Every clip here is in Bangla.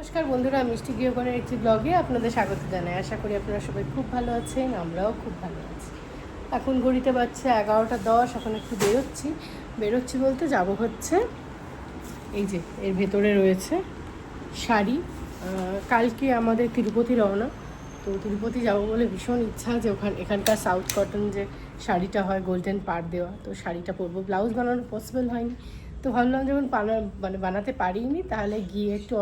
নমস্কার বন্ধুরা, মিষ্টি গৃহকোণের একটি ব্লগে আপনাদের স্বাগত জানাই। আশা করি আপনারা সবাই খুব ভালো আছেন, আমরাও খুব ভালো আছি। এখন ঘড়িতে বাজছে 11টা 10। এখন একটু বেরোচ্ছি বলতে যাব হচ্ছে এই যে এর ভেতরে রয়েছে শাড়ি। কালকে আমাদের তিরুপতি রওনা, তো তিরুপতি যাব বলে ভীষণ ইচ্ছা যে এখানকার সাউথ কটন যে শাড়িটা হয় গোল্ডেন পাড় দেওয়া, তো শাড়িটা পরবো। ব্লাউজ বানানো পসিবল হয়নি, তো ভাবলাম যখন বানাতে পারিনি তাহলে গিয়ে একটু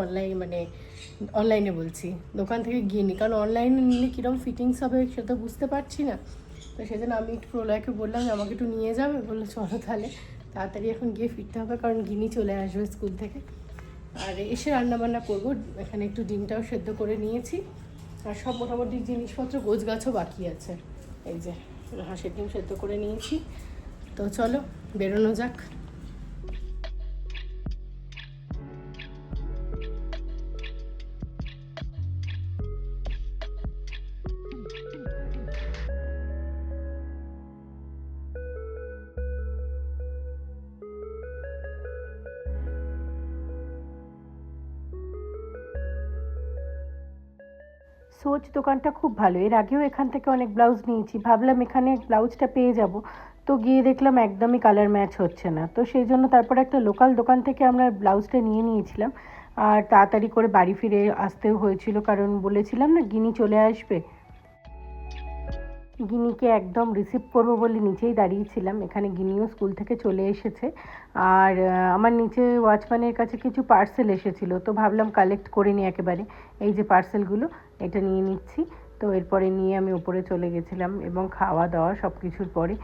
অনলাইনে বলছি দোকান থেকে গিয়ে নিই, কারণ অনলাইনে নিলে কীরকম ফিটিংস হবে সেটা বুঝতে পারছি না। তো সেজন্য আমি একটু প্রলয়কে বললাম যে আমাকে একটু নিয়ে যাবে, বললো চলো তাহলে তাড়াতাড়ি এখন গিয়ে ফিরতে হবে, কারণ গিনি চলে আসবে স্কুল থেকে। আর এসে রান্নাবান্না করবো। এখানে একটু ডিমটাও সেদ্ধ করে নিয়েছি, আর সব মোটামুটি জিনিসপত্র গোছগাছও বাকি আছে। এই যে হাঁসের ডিম সেদ্ধ করে নিয়েছি, তো চলো বেরোনো যাক। সোচ দোকানটা খুব ভালো, এর আগেও এখান থেকে অনেক ব্লাউজ নিয়েছি, ভাবলাম এখানে ব্লাউজটা পেয়ে যাব, তো গিয়ে দেখলাম একদমই কালার ম্যাচ হচ্ছে না। তো সেই জন্য তারপরে একটা লোকাল দোকান থেকে আমরা ব্লাউজটা নিয়ে নিয়েছিলাম, আর তাড়াতাড়ি করে বাড়ি ফিরে আসতেও হয়েছিল, কারণ বলেছিলাম না গিনি চলে আসবে। গিনিকে একদম রিসিভ করবো বলে নিচেই দাঁড়িয়েছিলাম, এখানে গিনিও স্কুল থেকে চলে এসেছে। আর আমার নিচে ওয়াচম্যানের কাছে কিছু পার্সেল এসেছিলো, তো ভাবলাম কালেক্ট করে নিই একেবারে। এই যে পার্সেলগুলো, এটা নিয়ে নিচ্ছি। তো এরপরে নিয়ে আমি উপরে চলে গেছিলাম, এবং খাওয়া দাওয়া সব কিছুর পরে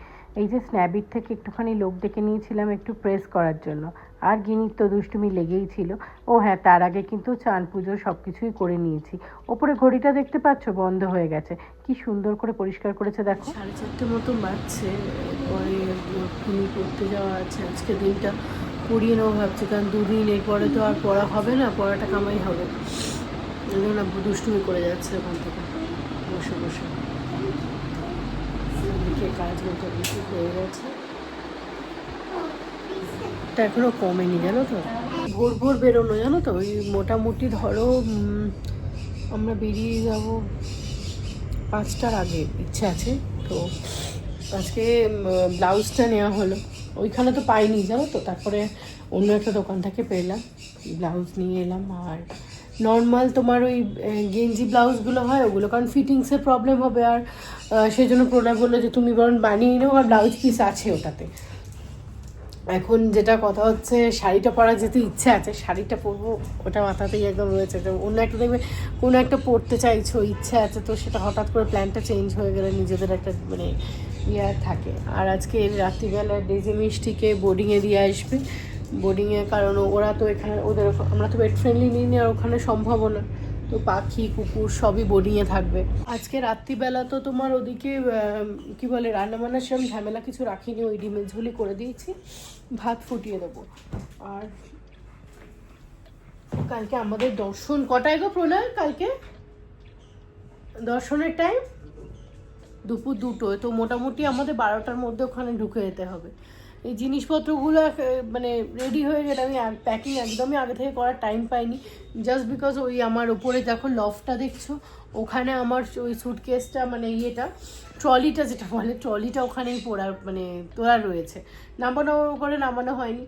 এই যে স্ন্যাবিট থেকে একটুখানি লোক ডেকে নিয়েছিলাম একটু প্রেস করার জন্য। আর গিনির তো দুষ্টুমি লেগেই ছিল। ও হ্যাঁ, তার আগে কিন্তু চান পুজো সব কিছুই করে নিয়েছি। ওপরে ঘড়িটা দেখতে পাচ্ছ বন্ধ হয়ে গেছে, কি সুন্দর করে পরিষ্কার করেছে দেখো। 4:30 মতো বাজছে, পরে গিনি পড়তে যাওয়া আছে। আজকে দিনটা পড়িয়ে নেবো ভাবছি, কারণ দুদিন এরপরে তো আর পড়া হবে না, পড়াটা কামাই হবে। না দুষ্টুমি করে যাচ্ছে ওখান থেকে বসে বসে। কাজ মোটামুটি হয়ে গেছে, এটা এখনো কমেনি জানো তো। ভোর ভোর বেরোনো জানো তো, ওই মোটামুটি ধরো আমরা বেরিয়ে যাব 5টার আগে, ইচ্ছে আছে। তো আজকে ব্লাউজটা নেওয়া হলো, ওইখানে তো পাইনি জানো তো, তারপরে অন্য একটা দোকান থেকে পেলাম, ব্লাউজ নিয়ে এলাম। আর নর্মাল তোমার ওই গেঞ্জি ব্লাউজগুলো হয় ওগুলো, কারণ ফিটিংসের প্রবলেম হবে, আর সেই জন্য প্রণয় বললো যে তুমি বরং বানিয়ে নাও, আর ব্লাউজ পিস আছে ওটাতে। এখন যেটা কথা হচ্ছে, শাড়িটা পরার যেতে ইচ্ছে আছে, শাড়িটা পরবো ওটা মাথাতেই একদম রয়েছে। অন্য একটা দেখবে কোনো একটা পরতে চাইছো, ইচ্ছে আছে, তো সেটা হঠাৎ করে প্ল্যানটা চেঞ্জ হয়ে গেলে নিজেদের একটা ইয়ে থাকে। আর আজকে রাত্রিবেলা ডেজি মিষ্টিকে বোর্ডিংয়ে দিয়ে আসবে, বোর্ডিংয়ে, কারণ ওরা তো এখানে ওদের, আমরা তো পেট ফ্রেন্ডলি নিই নি, আর ওখানে সম্ভব না, তো পাখি কুকুর সবই বোর্ডিংয়ে থাকবে। আজকে রাত্রিবেলা তো তোমার ওদিকে কি বলে রান্নাবান্নার সেরকম ঝামেলা কিছু রাখিনি, ওই ডিমের ঝুলি করে দিয়েছি, ভাত ফুটিয়ে দেবো। আর কালকে আমাদের দর্শন কটায় গো প্রণয়? কালকে দর্শনের টাইম দুপুর 2টোয়, তো মোটামুটি আমাদের 12টার মধ্যে ওখানে ঢুকে যেতে হবে। এই জিনিসপত্রগুলো রেডি হয়ে গেলে আমি প্যাকিং একদমই আগে থেকে করার টাইম পাইনি, জাস্ট বিকজ ওই আমার ওপরে দেখো লফটটা দেখছো, ওখানে আমার ওই সুটকেসটা ইয়েটা ট্রলিটা যেটা বলে ট্রলিটা ওখানেই তোলা রয়েছে, নামানো হয়নি।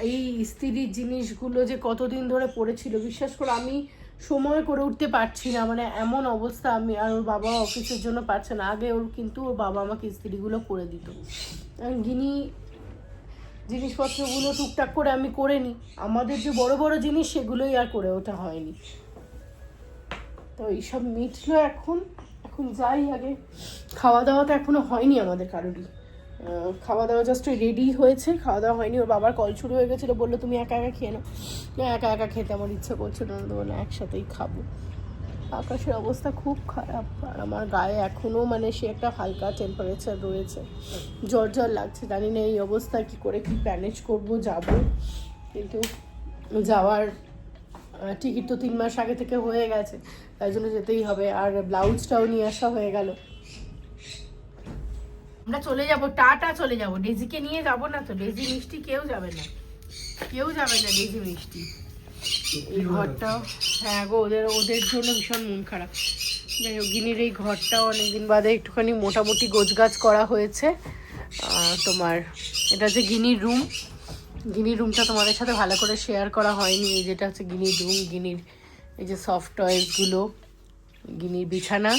এই স্ত্রীর জিনিসগুলো যে কতদিন ধরে পড়েছিল বিশ্বাস করে আমি সময় করে উঠতে পারছি না, এমন অবস্থা। আমি আর ওর বাবা অফিসের জন্য পারছে না, আগে কিন্তু ওর বাবা আমাকে ইস্ত্রিগুলো করে দিত। গিনি জিনিসপত্রগুলো টুকটাক করে আমি করে নিই, আমাদের যে বড় বড় জিনিস সেগুলোই আর করে ওঠা হয়নি। তো এইসব মিটলো এখন যাই আগে। খাওয়া দাওয়া তো এখনো হয়নি আমাদের কারোরই, খাওয়া দাওয়া জাস্ট রেডি হয়েছে, খাওয়া দাওয়া হয়নি। ওর বাবার কল শুরু হয়ে গেছিলো, বললো তুমি একা একা খেয়ে নাও। একা একা খেতে আমার ইচ্ছে করছিল না, তো বললো একসাথেই খাবো। আকাশের অবস্থা খুব খারাপ, আর আমার গায়ে এখনও সে একটা হালকা টেম্পারেচার রয়েছে, জ্বর লাগছে। জানি না এই অবস্থা কী করে কি ম্যানেজ করবো, যাবো, কিন্তু যাওয়ার টিকিট তো 3 মাস আগে থেকে হয়ে গেছে, তাই জন্য যেতেই হবে। আর ব্লাউজটাও নিয়ে আসা হয়ে গেল। আমরা চলে যাব, টাটা চলে যাব, ডেজিকে নিয়ে যাব না তো, ডেজি মিষ্টি কেউ যাবে না ডেজি মিষ্টি। এই ঘরটাও, হ্যাঁ গো, ওদের ওদের জন্য ভীষণ মন খারাপ। যাই হোক, গিনির এই ঘরটাও অনেকদিন বাদে একটুখানি মোটামুটি গোছগাছ করা হয়েছে। তোমার এটা হচ্ছে গিনির রুম। গিনির রুমটা তোমাদের সাথে ভালো করে শেয়ার করা হয়নি। এই যেটা হচ্ছে গিনির রুম, গিনির এই যে সফট টয়েসগুলো, গিনির বিছানা,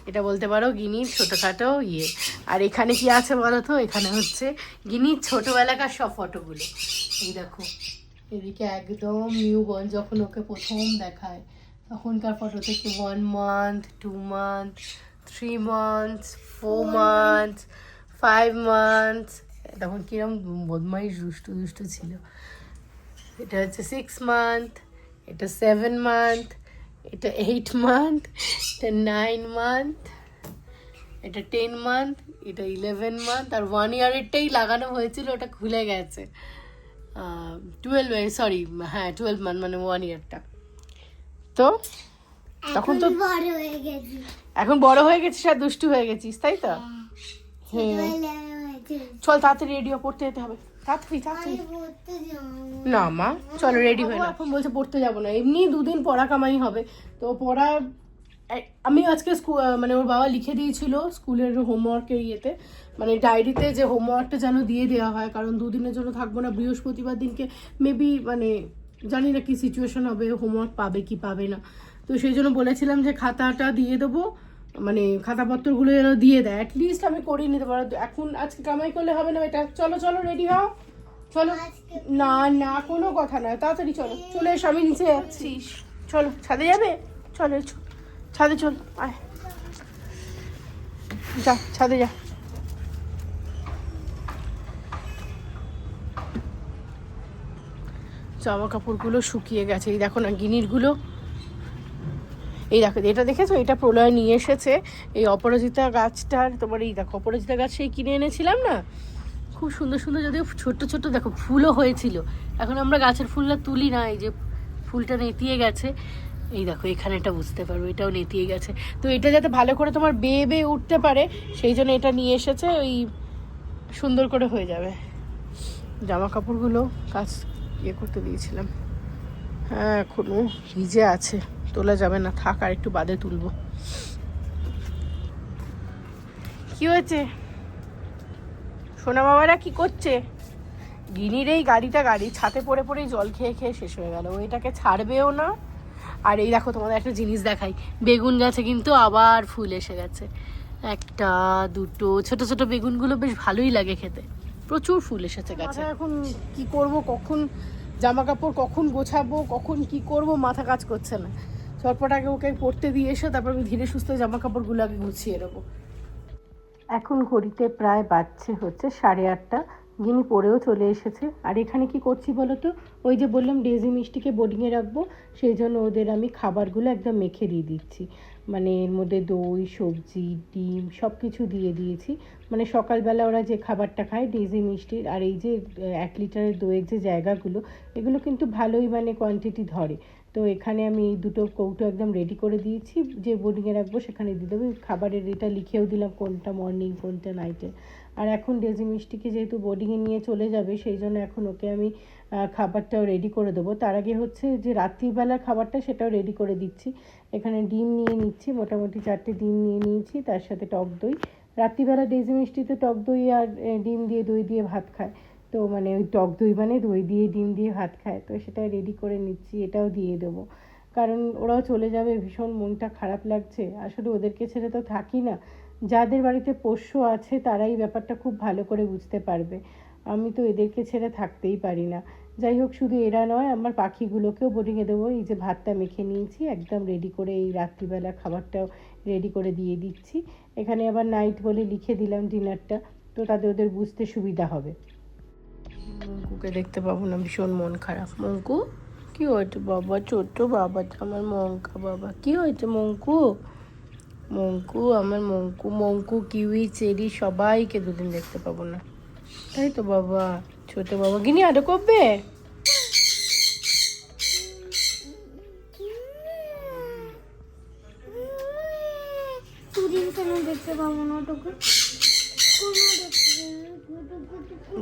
এটা বলতে পারো গিনির ছোটোখাটো ইয়ে। আর এখানে কি আছে বলো তো, এখানে হচ্ছে গিনির ছোটোবেলাকার সব ফটোগুলো। এই দেখো, এদিকে একদম নিউ বর্ন, যখন ওকে প্রথম দেখায় তখনকার ফটো থেকে 1 month, 2 month, 3 months, 4 months, 5 months, তখন কিরম বদমাইশ দুষ্টু দুষ্টু ছিল। এটা হচ্ছে 6 month, এটা 7 month, এটা 8 month, এটা 9 month, এটা 10 month, এটা 11 month, আর 1 year-এরটাই লাগানো হয়েছিল, ওটা খুলে গেছে। 12, সরি, হ্যাঁ 12 month মানে 1 year-টা। তো তখন তো বড় হয়ে গেছি, এখন বড় হয়ে গেছিস আর দুষ্টু হয়ে গেছিস, তাই তো? চল তাড়াতাড়ি রেডিও, পড়তে যেতে হবে, তাড়াতাড়ি তাড়াতাড়ি। না মা, চলো রেডি হয়ে নাও। এখন বলছে পড়তে যাবো না, এমনি 2 দিন পড়া কামাই হবে। তো পড়া আমি আজকে মানে ওর বাবা লিখে দিয়েছিল স্কুলের হোমওয়ার্কের ইয়েতে, মানে ডায়েরিতে, যে হোমওয়ার্কটা যেন দিয়ে দেওয়া হয়, কারণ 2 দিনের জন্য থাকবো না। বৃহস্পতিবার দিনকে মেবি, মানে জানি না কি সিচুয়েশন হবে, হোমওয়ার্ক পাবে কি পাবে না। তো সেই জন্য বলেছিলাম যে খাতাটা দিয়ে দেবো, মানে খাতাপত্রগুলো যেন দিয়ে দেয়, অ্যাটলিস্ট আমি করিয়ে নিতে পারো। এখন আজকে কামাই করলে হবে না এটা। চলো চলো রেডি হও, চলো। না না, কোনো কথা না, তাড়াতাড়ি চলো, চলে এসো, আমি নিচে যাচ্ছি। চলো, ছাদে যাবে? চলো ছাদে, চল আয়, যা ছাদে যা। জামা কাপড়গুলো শুকিয়ে গেছে, এই দেখো না গিনিরগুলো, এই দেখো, এটা দেখেছো, এটা প্রলয় নিয়ে এসেছে এই অপরাজিতা গাছটার। তোমার এই দেখো, অপরাজিতা গাছ সেই কিনে এনেছিলাম না, খুব সুন্দর সুন্দর, যদিও ছোট্ট ছোট্ট দেখো ফুলও হয়েছিল। এখন আমরা গাছের ফুলটা তুলি না, এই যে ফুলটা নেতিয়ে গেছে, এই দেখো এখানে এটা বুঝতে পারবো, এটাও নেতিয়ে গেছে। তো এটা যাতে ভালো করে তোমার বেয়ে বেয়ে উঠতে পারে, সেই জন্য এটা নিয়ে এসেছে, ওই সুন্দর করে হয়ে যাবে। জামা কাপড়গুলো কাজ ইয়ে করতে দিয়েছিলাম, হ্যাঁ এখনো ভিজে আছে, তোলা যাবে না, থাক আর একটু বাদে তুলবো। কি হয়েছে সোনা বাবারা, কি করছে? গিনির এই গাড়ি ছাতে পড়ে পড়েই জল খেয়ে খেয়ে শেষ হয়ে গেল, ও এটাকে ছাড়বেও না। আর এই দেখো, তোমাদের একটা জিনিস দেখাই, বেগুন গাছে কিন্তু আবার ফুল এসে গেছে, 1, 2 ছোট ছোট বেগুনগুলো বেশ ভালোই লাগে খেতে, প্রচুর ফুল এসেছে গাছে। এখন কি করব, কখন জামা কাপড় কখন গোছাবো, কখন কি করব, মাথা কাজ করছে না। চটপট আগে ওকে পড়তে দিয়ে এসে তারপর আমি ধীরে সুস্থ জামা কাপড়গুলো আগে গুছিয়ে নেবো। এখন ঘড়িতে প্রায় বাজছে হচ্ছে 8:30, গিনি পড়েও চলে এসেছে। আর এখানে কি করছি বলো তো, ওই যে বললাম ডেজি মিষ্টিকে বোর্ডিংয়ে রাখবো, সেই জন্য ওদের আমি খাবারগুলো একদম মেখে দিয়ে দিচ্ছি, মানে এর মধ্যে দই, সবজি, ডিম সব কিছু দিয়ে দিয়েছি। মানে সকালবেলা ওরা যে খাবারটা খায় ডেজি মিষ্টির, আর এই যে 1 লিটারের দইয়ের যে জায়গাগুলো, এগুলো কিন্তু ভালোই মানে কোয়ান্টিটি ধরে। তো এখানে আমি এই 2টো কৌটো একদম রেডি করে দিয়েছি, যে বোর্ডিংয়ে রাখবো সেখানে দিয়ে দেবো। খাবারের এটা লিখেও দিলাম কোনটা মর্নিং কোনটা নাইটে। আর এখন ডেজি মিষ্টিকে যেহেতু বোর্ডিংয়ে নিয়ে চলে যাবে, সেই জন্য এখন ওকে আমি খাবারটাও রেডি করে দেবো। তার আগে হচ্ছে যে রাত্রিবেলার খাবারটা সেটাও রেডি করে দিচ্ছি। এখানে ডিম নিয়ে নিচ্ছি, মোটামুটি 4টে ডিম নিয়ে নিয়েছি, তার সাথে টক দই। রাত্রিবেলা ডেজি মিষ্টিতে টক দই আর ডিম দিয়ে দই দিয়ে ভাত খায়, তো মানে ওই টক দই মানে দই দিয়ে ডিম দিয়ে ভাত খায়, তো সেটা রেডি করে নিচ্ছি, এটাও দিয়ে দেবো। কারণ ওরাও চলে যাবে, ভীষণ মনটা খারাপ লাগছে, আসলে ওদেরকে ছেড়ে তো থাকি না। যাদের বাড়িতে পোষ্য আছে তারাই ব্যাপারটা খুব ভালো করে বুঝতে পারবে, আমি তো এদেরকে ছেড়ে থাকতেই পারি না। যাই হোক, শুধু এরা নয়, আমার পাখিগুলোকেও বোর্ডিংয়ে দেবো। এই যে ভাতটা মেখে নিয়েছি একদম রেডি করে, এই রাত্রিবেলা খাবারটাও রেডি করে দিয়ে দিচ্ছি। এখানে আবার নাইট বলে লিখে দিলাম ডিনারটা, তো তাদের ওদের বুঝতে সুবিধা হবে। মঙ্কুকে দেখতে পাবো না, ভীষণ মন খারাপ। মঙ্কু কি হয়েছে বাবা, ছোট্ট বাবাটা আমার, মঙ্কা বাবা কি হয়েছে? মঙ্কু মঙ্কু আমার মঙ্কু, মঙ্কু কিউই চেরি সবাইকে 2 দিন দেখতে পাবো না, তাই তো বাবা? ছোট বাবা গিনি আদো করবে? দেখতে পাবো না তোকে,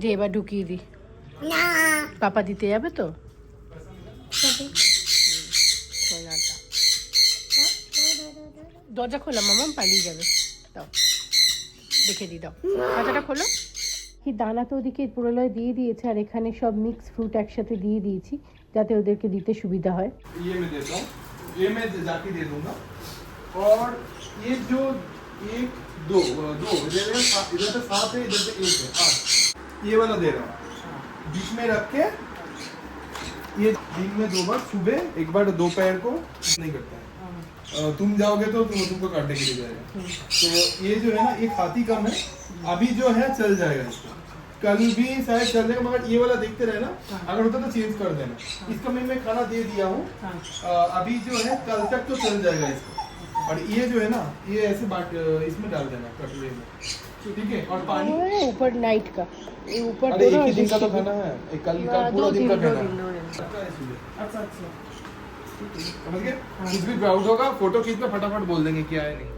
যে এবার ঢুকিয়ে দি, পাপা দিতে যাবে তো। দরজা খোলা মামা পালিয়ে যাবে, দাও দেখে দিই, দাও খাঁচাটা খোলো। কি দানা তো ওদিকে প্রলয় দিয়ে দিয়েছে, আর এখানে সব মিক্স ফ্রুট একসাথে দিয়ে দিয়েছি যাতে ওদেরকে দিতে সুবিধা হয়। ये मैं देता हूँ, ये मैं जाके दे दूंगा। और ये जो एक दो दो इधर से 7 है, इधर से 1 है, 8, ये वाला दे रहा हूँ। बीच में रख के ये दिन में 2 बार, सुबह 1 बार, दोपहर को नहीं करता है। तुम जाओगे तो तुमको काटने के लिए जाएगा। तो ये जो है ना, ये खाती कम है, अभी जो है चल जाएगा इसको, कल भी शायद चल जाएगा, मगर ये वाला देखते रहे ना, अगर होता तो चेंज कर देना। इसका मैं खाना दे दिया हूँ, अभी जो है कल तक तो चल जाएगा इसको। और ये जो है ना, ये ऐसे बाट इसमें डाल देना कटोरे में, ठीक है। और पानी ऊपर नाइट का, ये ऊपर अरे एक ही दिन का तो खाना है, एक कल का पूरा दिन का खाना है। अच्छा अच्छा समझ गए? कुछ भी डाउट होगा फोटो खींच में फटाफट बोल देंगे क्या है नहीं।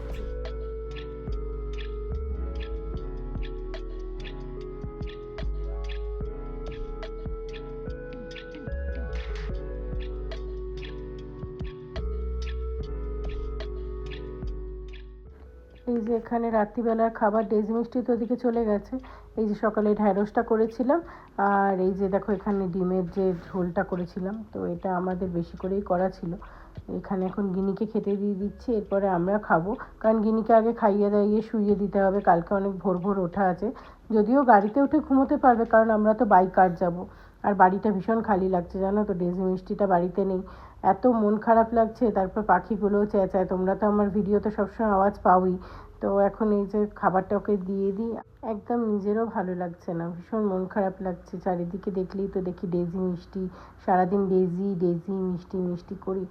এই যে এখানে রাত্রিবেলার খাবার ডেজি মিষ্টি তো ওদিকে চলে গেছে। এই যে সকালে ঢ্যাঁড়সটা করেছিলাম, আর এই যে দেখো এখানে ডিমের যে ঝোলটা করেছিলাম, তো এটা আমাদের বেশি করেই করা ছিল। এখানে এখন গিনিকে খেতে দিয়ে দিচ্ছি, এরপরে আমরা খাবো, কারণ গিনিকে আগে খাইয়ে দাইয়ে শুইয়ে দিতে হবে, কালকে অনেক ভোর ভোর ওঠা আছে। যদিও গাড়িতে উঠে ঘুমোতে পারবে, কারণ আমরা তো বাইক কার যাবো, আর বাড়িটা ভীষণ খালি লাগছে জানো তো, ডেজি মিষ্টিটা বাড়িতে নেই, এত মন খারাপ লাগছে। তারপর পাখিগুলোও চেঁচায়, তোমরা তো আমার ভিডিওতে সবসময় আওয়াজ পাওই। তো এখন এই যে খাবারটা ওকে দিয়ে দিই, একদম নিজেরও ভালো লাগছে না, ভীষণ মন খারাপ লাগছে। চারিদিকে দেখলেই তো দেখি ডেজি মিষ্টি, সারাদিন ডেজি ডেজি মিষ্টি মিষ্টি করি।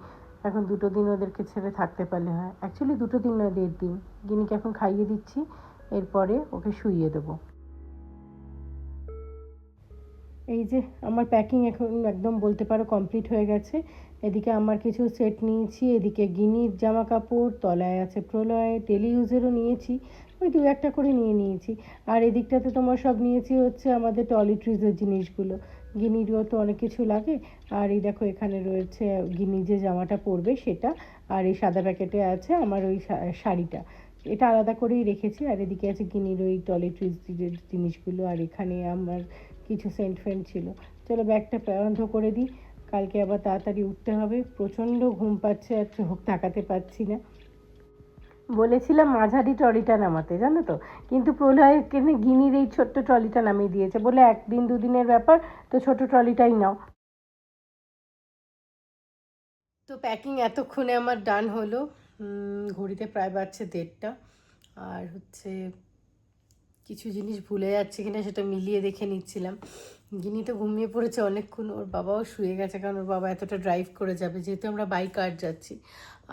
এখন 2 দিন ওদেরকে ছেড়ে থাকতে পারলে হয়, অ্যাকচুয়ালি 2 দিন নয় 1.5 দিন। গিনিকে এখন খাইয়ে দিচ্ছি, এরপরে ওকে শুইয়ে দেবো। এই যে আমার প্যাকিং এখন একদম বলতে পারো কমপ্লিট হয়ে গেছে। এদিকে আমার কিছু সেট নিয়েছি, এদিকে গিনির জামা কাপড়, তলায় আছে প্রলয়, ডেলি ইউজেরও নিয়েছি, ওই 2-1টা করে নিয়েছি। আর এদিকটাতে তোমার সব নিয়েছি হচ্ছে আমাদের টয়লেট্রিজের জিনিসগুলো, গিনিরও তো অনেক কিছু লাগে। আর এই দেখো এখানে রয়েছে গিনি যে জামাটা পরবে সেটা, আর এই সাদা প্যাকেটে আছে আমার ওই শাড়িটা, এটা আলাদা করেই রেখেছি। আর এদিকে আছে গিনির ওই টয়লেট্রিজের জিনিসগুলো, আর এখানে আমার কিছু সেন্ট ফেন্ট ছিল। চলো ব্যাগটা বন্ধ করে দিই, কালকে আবার তাড়াতাড়ি উঠতে হবে, প্রচণ্ড ঘুম পাচ্ছে আর চোখ তাকাতে পারছি না। বলেছিলাম মাঝারি ট্রলিটা নামাতে জানো তো, কিন্তু প্রলয় কেনে গিনির এই ছোট্ট ট্রলিটা নামিয়ে দিয়েছে, বলে 1-2 দিনের ব্যাপার, তো ছোট ট্রলিটাই নাও। তো প্যাকিং এতক্ষণে আমার ডান হলো, ঘড়িতে প্রায় বাজছে 1:30টা। আর হচ্ছে কিছু জিনিস ভুলে যাচ্ছে কিনা সেটা মিলিয়ে দেখে নিচ্ছিলাম। গিনি তো ঘুমিয়ে পড়েছে অনেকক্ষণ, ওর বাবাও শুয়ে গেছে, কারণ ওর বাবা এতটা ড্রাইভ করে যাবে, যেহেতু আমরা বাইক কার যাচ্ছি।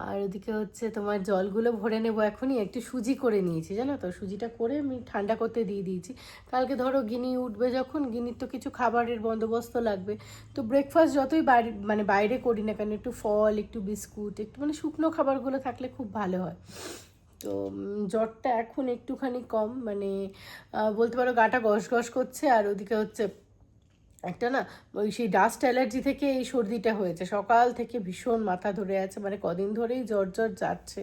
আর ওদিকে হচ্ছে তোমার জলগুলো ভরে নেবো এখনই, একটু সুজি করে নিয়েছি জানো তো, সুজিটা করে আমি ঠান্ডা করতে দিয়ে দিয়েছি। কালকে ধরো গিনি উঠবে যখন, গিনির তো কিছু খাবারের বন্দোবস্ত লাগবে, তো ব্রেকফাস্ট যতই বাইরে করি না কেন, একটু ফল, একটু বিস্কুট, একটু শুকনো খাবারগুলো থাকলে খুব ভালো হয়। তো জ্বরটা এখন একটুখানি কম, বলতে পারো গাটা গস করছে। আর ওদিকে হচ্ছে একটা না ওই সেই ডাস্ট অ্যালার্জি থেকে এই সর্দিটা হয়েছে, সকাল থেকে ভীষণ মাথা ধরে আছে, কদিন ধরেই জ্বর যাচ্ছে।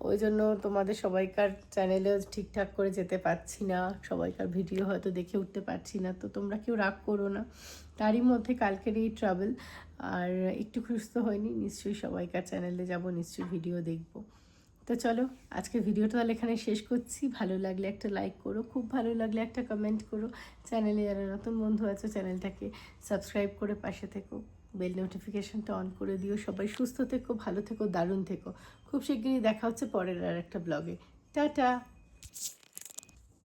ওই জন্য তোমাদের সবাইকার চ্যানেলেও ঠিকঠাক করে যেতে পারছি না, সবাইকার ভিডিও হয়তো দেখে উঠতে পারছি না, তো তোমরা কেউ রাগ করো না। তারই মধ্যে কালকের এই ট্রাভেল, আর একটু সুস্থ হয়নি, নিশ্চয়ই সবাইকার চ্যানেলে যাব, নিশ্চয়ই ভিডিও দেখবো। তো চলো আজকে ভিডিওটা তাহলে এখানে শেষ করছি। ভালো লাগলে একটা লাইক করো, খুব ভালো লাগলে একটা কমেন্ট করো, চ্যানেলে যারা নতুন বন্ধু আছে চ্যানেলটাকে সাবস্ক্রাইব করে পাশে থেকো, বেল নোটিফিকেশনটা অন করে দিও। সবাই সুস্থ থেকো, ভালো থেকো, দারুণ থেকো। খুব শিগগিরই দেখা হচ্ছে পরের আর একটা ব্লগে। টাটা।